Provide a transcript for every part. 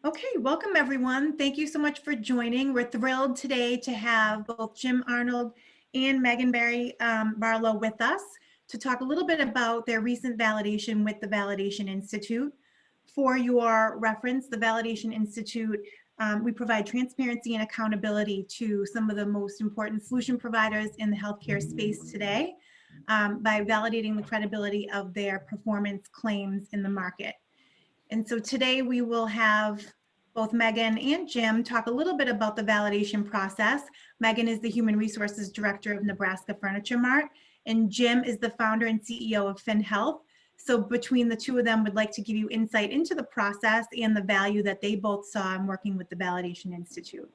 Okay, welcome everyone. Thank you so much for joining. We're thrilled today to have both Jim Arnold and Megan Barry Barlow with us to talk a little bit about their recent validation with the Validation Institute. For your reference, the Validation Institute, we provide transparency and accountability to some of the most important solution providers in the healthcare space today by validating the credibility of their performance claims in the market. And so today we will have both Megan and Jim talk a little bit about the validation process. Megan is the Human Resources Director of Nebraska Furniture Mart, and Jim is the founder and CEO of finHealth. So between the two of them, would like to give you insight into the process and the value that they both saw in working with the Validation Institute.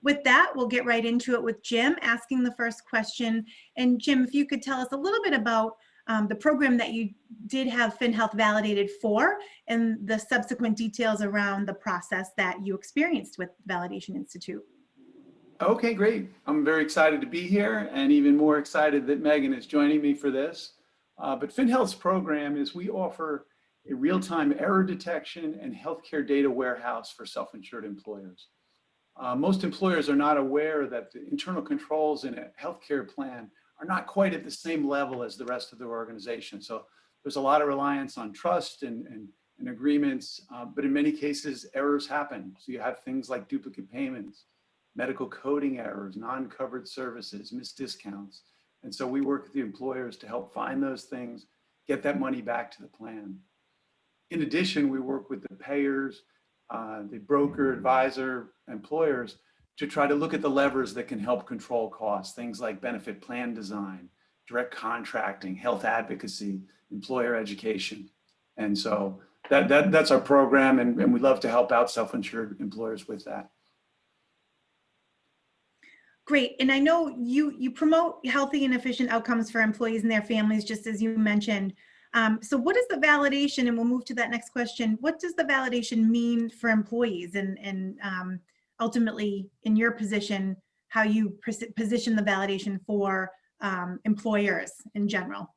With that, we'll get right into it with Jim asking the first question. And Jim, if you could tell us a little bit about the program that you did have finHealth validated for and the subsequent details around the process that you experienced with Validation Institute. Okay, great. I'm very excited to be here and even more excited that Megan is joining me for this. But finHealth's program is we offer a real-time error detection and healthcare data warehouse for self-insured employers. Most employers are not aware that the internal controls in a healthcare plan are not quite at the same level as the rest of their organization. So there's a lot of reliance on trust and agreements, but in many cases, errors happen. So you have things like duplicate payments, medical coding errors, non-covered services, missed discounts. And so we work with the employers to help find those things, get that money back to the plan. In addition, we work with the payers, the broker, advisor, employers to try to look at the levers that can help control costs, things like benefit plan design, direct contracting, health advocacy, employer education. And so that's our program, and we love to help out self-insured employers with that. Great, and I know you promote healthy and efficient outcomes for employees and their families, just as you mentioned. So what is the validation, and we'll move to that next question, what does the validation mean for employees and ultimately in your position, how you position the validation for employers in general?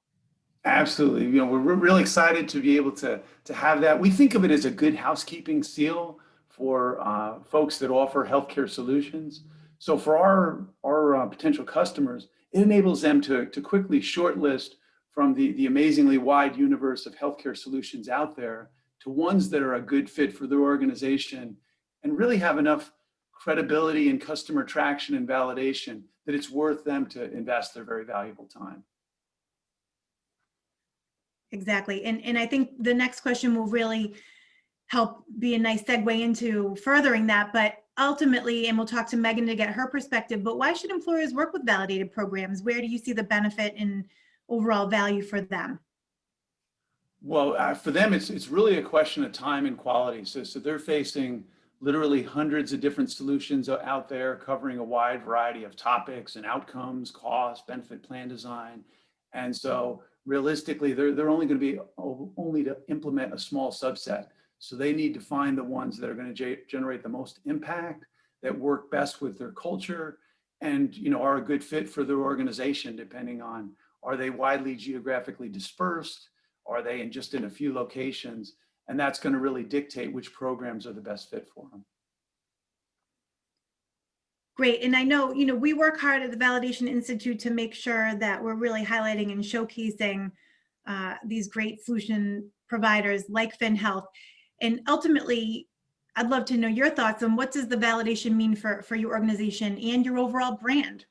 Absolutely. You know, we're really excited to be able to have that. We think of it as a good housekeeping seal for folks that offer healthcare solutions. So for our potential customers, it enables them to quickly shortlist from the amazingly wide universe of healthcare solutions out there to ones that are a good fit for their organization and really have enough credibility and customer traction and validation that it's worth them to invest their very valuable time. Exactly. And I think the next question will really help be a nice segue into furthering that. But ultimately, and we'll talk to Megan to get her perspective, but why should employers work with validated programs? Where do you see the benefit and overall value for them? Well, for them, it's really a question of time and quality. So they're facing literally hundreds of different solutions out there covering a wide variety of topics and outcomes, cost, benefit plan design. And so realistically, they're only going to be only to implement a small subset. So they need to find the ones that are going to generate the most impact, that work best with their culture, and are a good fit for their organization, depending on, are they widely geographically dispersed? Are they just in a few locations? And that's going to really dictate which programs are the best fit for them. Great. And I know, we work hard at the Validation Institute to make sure that we're really highlighting and showcasing these great solution providers like finHealth. And ultimately, I'd love to know your thoughts on what does the validation mean for your organization and your overall brand?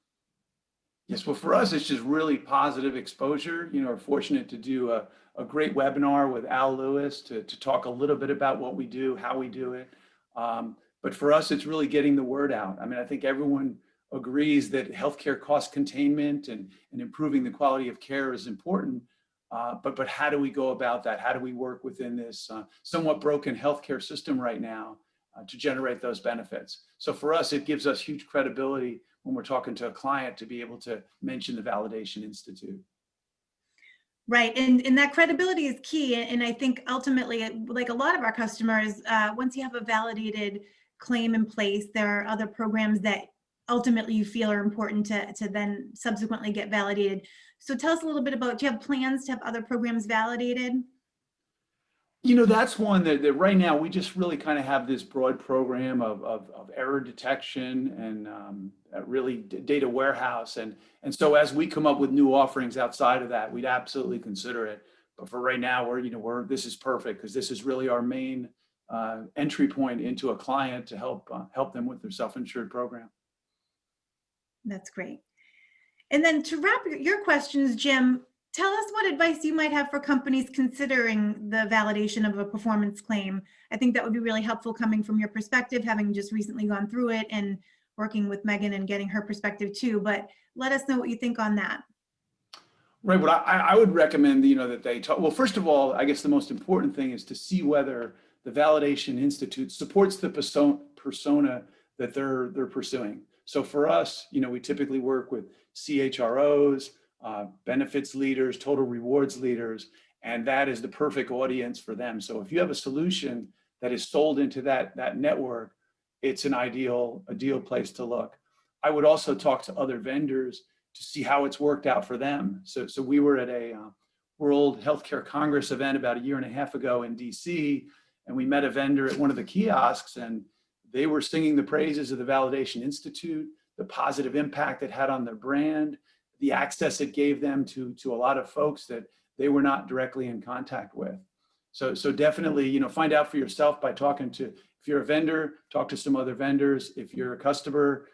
Yes, well, for us, it's just really positive exposure. We're fortunate to do a great webinar with Al Lewis to talk a little bit about what we do, how we do it. But for us, it's really getting the word out. I mean, I think everyone agrees that healthcare cost containment and improving the quality of care is important. But how do we go about that? How do we work within this somewhat broken healthcare system right now to generate those benefits? So for us, it gives us huge credibility when we're talking to a client to be able to mention the Validation Institute. Right, and that credibility is key. And I think ultimately, like a lot of our customers, once you have a validated claim in place, there are other programs that ultimately you feel are important to then subsequently get validated. So tell us a little bit about, do you have plans to have other programs validated? That's one that right now we just really kind of have this broad program of error detection and really data warehouse. And so as we come up with new offerings outside of that, we'd absolutely consider it. But for right now, this is perfect because this is really our main entry point into a client to help them with their self-insured program. That's great. And then to wrap your questions, Jim, tell us what advice you might have for companies considering the validation of a performance claim. I think that would be really helpful coming from your perspective, having just recently gone through it and working with Megan and getting her perspective too. But let us know what you think on that. Right. What I would recommend, that they talk. Well, first of all, I guess the most important thing is to see whether the Validation Institute supports the persona that they're pursuing. So for us, we typically work with CHROs, benefits leaders, total rewards leaders, and that is the perfect audience for them. So if you have a solution that is sold into that network, it's an ideal place to look. I would also talk to other vendors to see how it's worked out for them. So we were at a World Healthcare Congress event about a year and a half ago in DC, and we met a vendor at one of the kiosks, and they were singing the praises of the Validation Institute, the positive impact it had on their brand, the access it gave them to a lot of folks that they were not directly in contact with. So definitely, find out for yourself by talking to, if you're a vendor, talk to some other vendors. If you're a customer,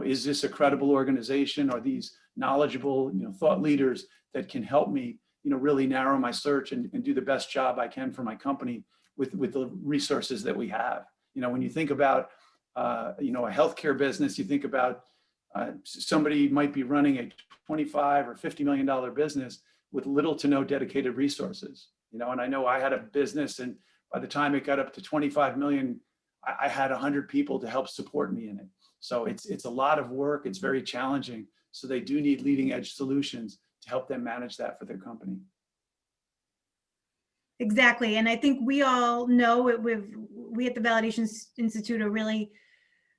is this a credible organization? Are these knowledgeable, thought leaders that can help me, really narrow my search and do the best job I can for my company with the resources that we have. When you think about, a healthcare business, you think about somebody might be running a $25 or $50 million business with little to no dedicated resources. And I know I had a business, and by the time it got up to 25 million, I had 100 people to help support me in it. So it's a lot of work. It's very challenging. So they do need leading edge solutions to help them manage that for their company. Exactly. And I think we all know we at the Validation Institute are really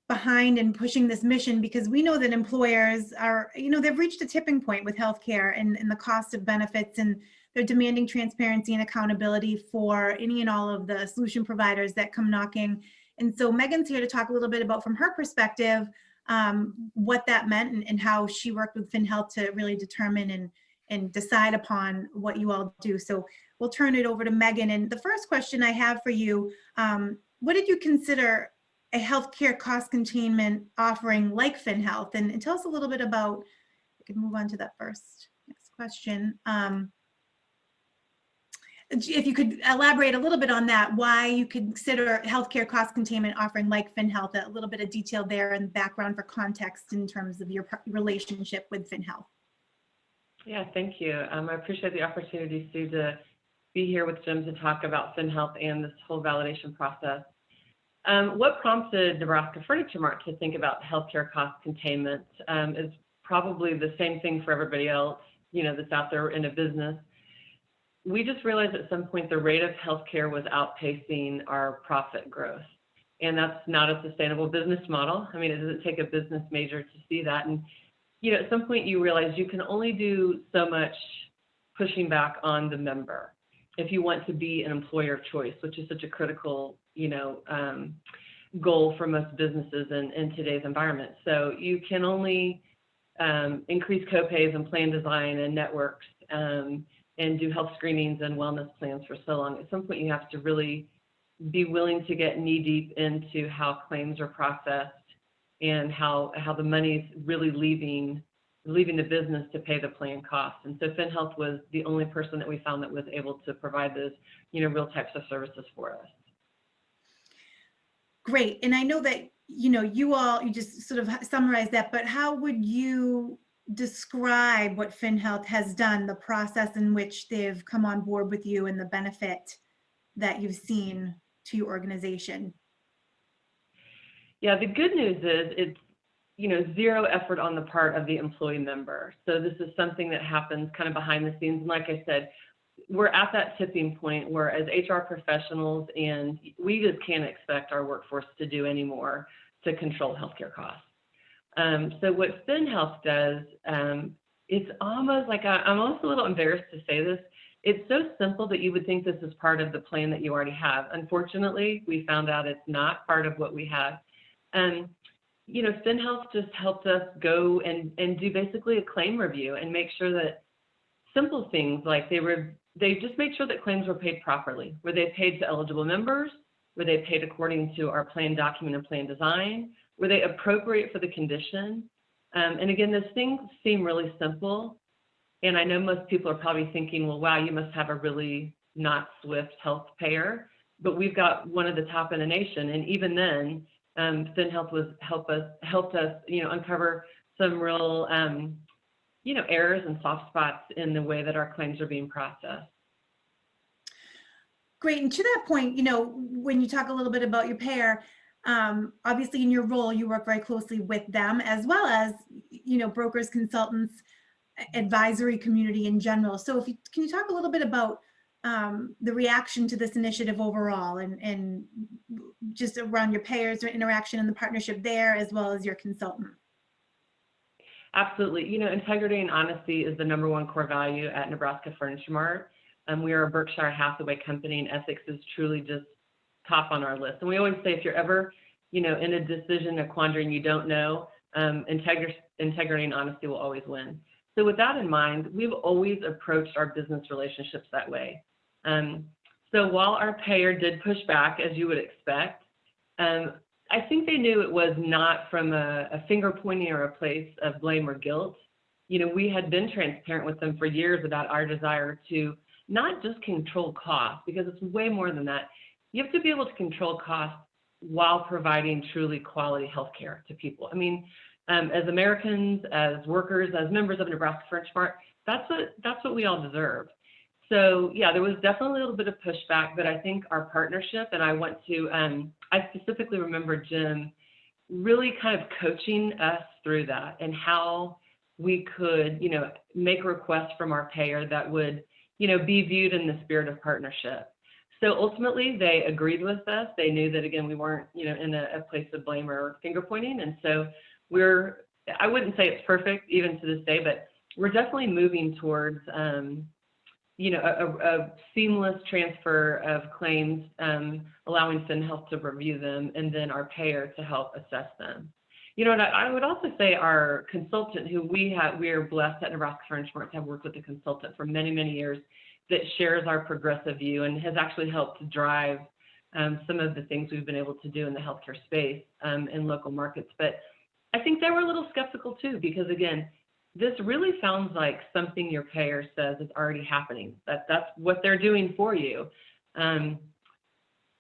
behind and pushing this mission, because we know that employers are, they've reached a tipping point with healthcare and the cost of benefits, and they're demanding transparency and accountability for any and all of the solution providers that come knocking. And so Megan's here to talk a little bit about, from her perspective, what that meant and how she worked with finHealth to really determine and decide upon what you all do. So we'll turn it over to Megan. And the first question I have for you, what did you consider a healthcare cost containment offering like finHealth? And tell us a little bit about, we can move on to that next question. If you could elaborate a little bit on that, why you consider healthcare cost containment offering like finHealth, a little bit of detail there and background for context in terms of your relationship with finHealth. Yeah, thank you. I appreciate the opportunity, Sue, to be here with Jim to talk about finHealth and this whole validation process. What prompted Nebraska Furniture Mart to think about healthcare cost containment is probably the same thing for everybody else, that's out there in a business. We just realized at some point the rate of healthcare was outpacing our profit growth. And that's not a sustainable business model. I mean, it doesn't take a business major to see that. And, at some point you realize you can only do so much pushing back on the member if you want to be an employer of choice, which is such a critical, goal for most businesses in today's environment. So you can only increase copays and plan design and networks and do health screenings and wellness plans for so long. At some point you have to really be willing to get knee deep into how claims are processed and how the money's really leaving the business to pay the plan costs. And so finHealth was the only person that we found that was able to provide those, real types of services for us. Great. And I know that, you just sort of summarized that, but how would you describe what finHealth has done, the process in which they've come on board with you and the benefit that you've seen to your organization? Yeah, the good news is it's, zero effort on the part of the employee member. So this is something that happens kind of behind the scenes. And like I said, we're at that tipping point where as HR professionals, and we just can't expect our workforce to do any more to control healthcare costs. So what finHealth does, it's almost like, I'm almost a little embarrassed to say this, it's so simple that you would think this is part of the plan that you already have. Unfortunately, we found out it's not part of what we have. You know, finHealth just helped us go and do basically a claim review and make sure that simple things like they just made sure that claims were paid properly. Were they paid to eligible members? Were they paid according to our plan document and plan design? Were they appropriate for the condition? And again, those things seem really simple. And I know most people are probably thinking, well, wow, you must have a really not swift health payer. But we've got one of the top in the nation. And even then, finHealth helped us, you know, uncover some real, you know, errors and soft spots in the way that our claims are being processed. Great. And to that point, you know, when you talk a little bit about your payer, obviously in your role, you work very closely with them as well as, you know, brokers, consultants, advisory community in general. So can you talk a little bit about the reaction to this initiative overall and just around your payers or interaction and the partnership there as well as your consultant? Absolutely. You know, integrity and honesty is the #1 core value at Nebraska Furniture Mart. We are a Berkshire Hathaway company, and ethics is truly just top on our list. And we always say, if you're ever, you know, in a decision, a quandary, and you don't know, integrity and honesty will always win. So with that in mind, we've always approached our business relationships that way. So while our payer did push back, as you would expect, I think they knew it was not from a finger pointing or a place of blame or guilt. You know, we had been transparent with them for years about our desire to not just control costs, because it's way more than that. You have to be able to control costs while providing truly quality healthcare to people. I mean, as Americans, as workers, as members of Nebraska Furniture Mart, that's what we all deserve. So yeah, there was definitely a little bit of pushback, but I think our partnership, and I specifically remember Jim really kind of coaching us through that and how we could, you know, make requests from our payer that would, you know, be viewed in the spirit of partnership. So ultimately they agreed with us. They knew that, again, we weren't, you know, in a place of blame or finger pointing. And so I wouldn't say it's perfect even to this day, but we're definitely moving towards, you know, a seamless transfer of claims, allowing finHealth to review them and then our payer to help assess them. You know, and I would also say our consultant, who we are blessed at Nebraska Furniture Mart to have worked with a consultant for many, many years that shares our progressive view and has actually helped to drive some of the things we've been able to do in the healthcare space in local markets. But I think they were a little skeptical too, because again, this really sounds like something your payer says is already happening. That's what they're doing for you.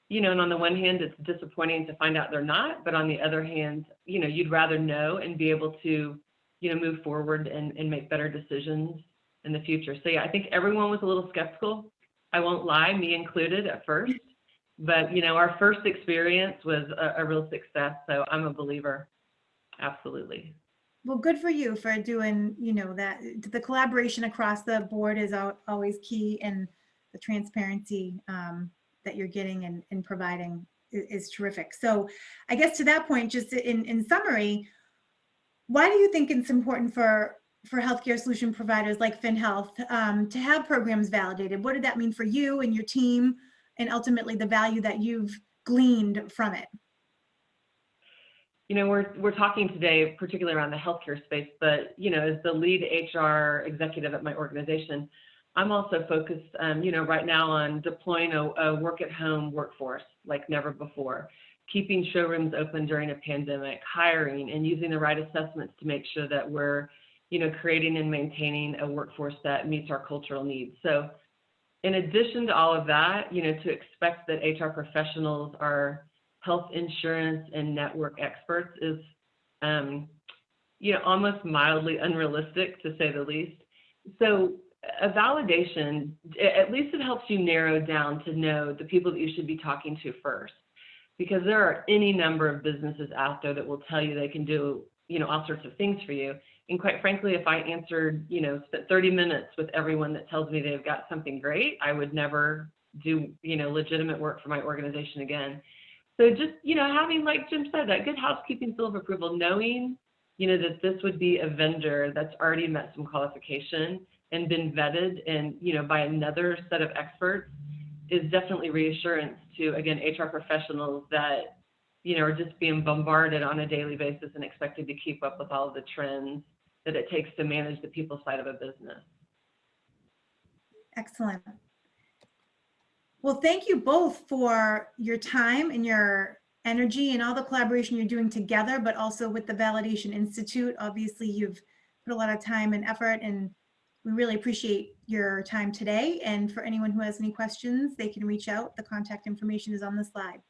You know, and on the one hand, it's disappointing to find out they're not, but on the other hand, you know, you'd rather know and be able to, you know, move forward and make better decisions in the future. So yeah, I think everyone was a little skeptical. I won't lie, me included at first, but you know, our first experience was a real success. So I'm a believer. Absolutely. Well, good for you for doing, you know, that. The collaboration across the board is always key, and the transparency that you're getting and providing is terrific. So I guess to that point, just in summary, why do you think it's important for healthcare solution providers like finHealth to have programs validated? What did that mean for you and your team, and ultimately the value that you've gleaned from it? You know, we're talking today particularly around the healthcare space, but you know, as the lead HR executive at my organization, I'm also focused, you know, right now on deploying a work-at-home workforce like never before, keeping showrooms open during a pandemic, hiring and using the right assessments to make sure that we're, you know, creating and maintaining a workforce that meets our cultural needs. So in addition to all of that, you know, to expect that HR professionals are health insurance and network experts is, you know, almost mildly unrealistic, to say the least. So a validation, at least it helps you narrow down to know the people that you should be talking to first, because there are any number of businesses out there that will tell you they can do, you know, all sorts of things for you. And quite frankly, if I answered, you know, spent 30 minutes with everyone that tells me they've got something great, I would never do, you know, legitimate work for my organization again. So just, you know, having, like Jim said, that good housekeeping seal of approval, knowing, you know, that this would be a vendor that's already met some qualification, and been vetted and, by another set of experts is definitely reassurance to, again, HR professionals that, are just being bombarded on a daily basis and expected to keep up with all of the trends that it takes to manage the people side of a business. Excellent. Well, thank you both for your time and your energy and all the collaboration you're doing together, but also with the Validation Institute. Obviously, you've put a lot of time and effort, and we really appreciate your time today. And for anyone who has any questions, they can reach out. The contact information is on the slide.